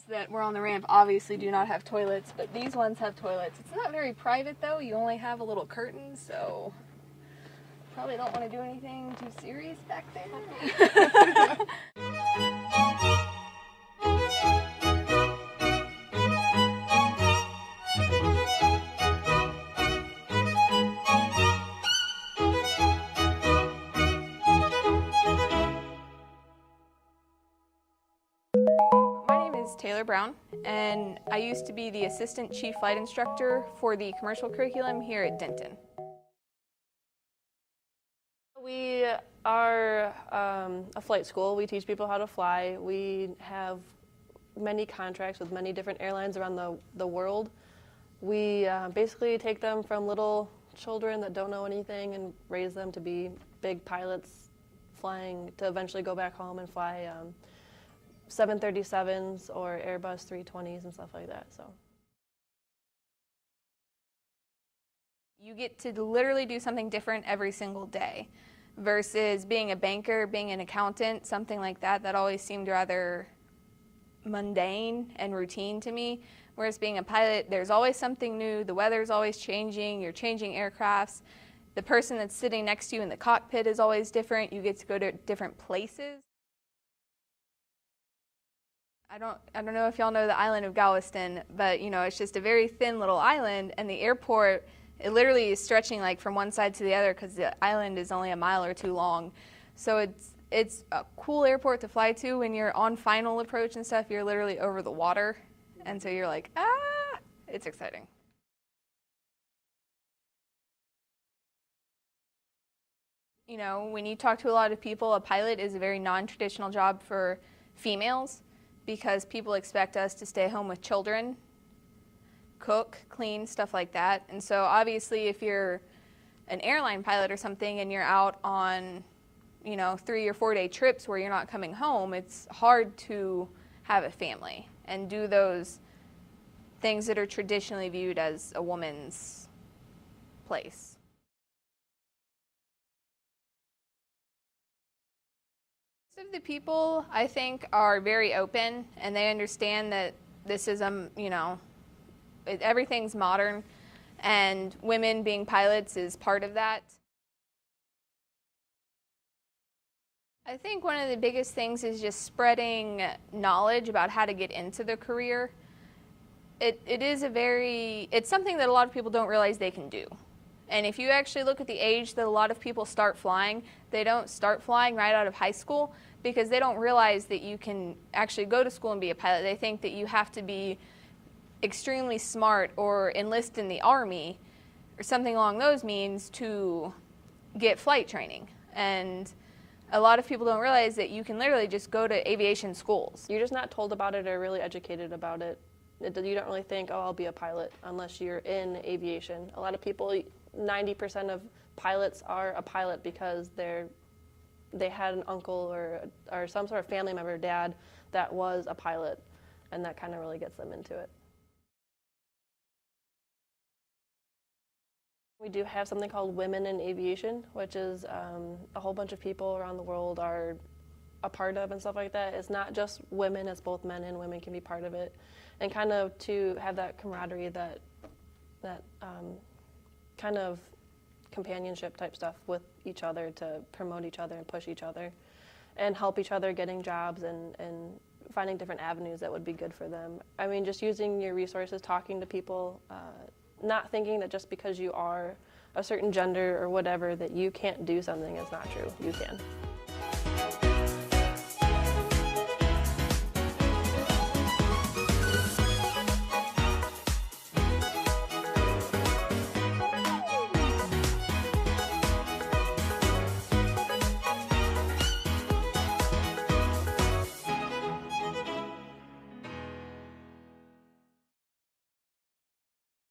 that were on the ramp obviously do not have toilets, but these ones have toilets. It's not very private though, you only have a little curtain, so probably don't want to do anything too serious back there. Taylor Brown, and I used to be the assistant chief flight instructor for the commercial curriculum here at Denton. We are a flight school. We teach people how to fly. We have many contracts with many different airlines around the world. We basically take them from little children that don't know anything and raise them to be big pilots flying to eventually go back home and fly 737s or Airbus 320s and stuff like that. So you get to literally do something different every single day versus being a banker, being an accountant, something like that. That always seemed rather mundane and routine to me. Whereas being a pilot, there's always something new. The weather's always changing. You're changing aircrafts. The person that's sitting next to you in the cockpit is always different. You get to go to different places. I don't know if y'all know the island of Galveston, but you know, it's just a very thin little island, and the airport, it literally is stretching like from one side to the other because the island is only a mile or two long. So it's a cool airport to fly to. When you're on final approach and stuff, you're literally over the water, and so you're like, ah, it's exciting. You know, when you talk to a lot of people, a pilot is a very non-traditional job for females, because people expect us to stay home with children, cook, clean, stuff like that. And so obviously if you're an airline pilot or something and you're out on, you know, 3 or 4 day trips where you're not coming home, it's hard to have a family and do those things that are traditionally viewed as a woman's place. Most of the people, I think, are very open, and they understand that this is, you know, everything's modern, and women being pilots is part of that. I think one of the biggest things is just spreading knowledge about how to get into the career. It's something that a lot of people don't realize they can do. And if you actually look at the age that a lot of people start flying, they don't start flying right out of high school because they don't realize that you can actually go to school and be a pilot. They think that you have to be extremely smart or enlist in the Army or something along those means to get flight training. And a lot of people don't realize that you can literally just go to aviation schools. You're just not told about it or really educated about it. You don't really think, oh, I'll be a pilot unless you're in aviation. A lot of people, 90% of pilots are a pilot because they had an uncle or some sort of family member, dad, that was a pilot, and that kind of really gets them into it. We do have something called Women in Aviation, which is a whole bunch of people around the world are a part of and stuff like that. It's not just women, it's both men and women can be part of it. And kind of to have that camaraderie, that kind of companionship type stuff with each other to promote each other and push each other and help each other getting jobs and finding different avenues that would be good for them. I mean, just using your resources, talking to people, not thinking that just because you are a certain gender or whatever that you can't do something is not true. You can.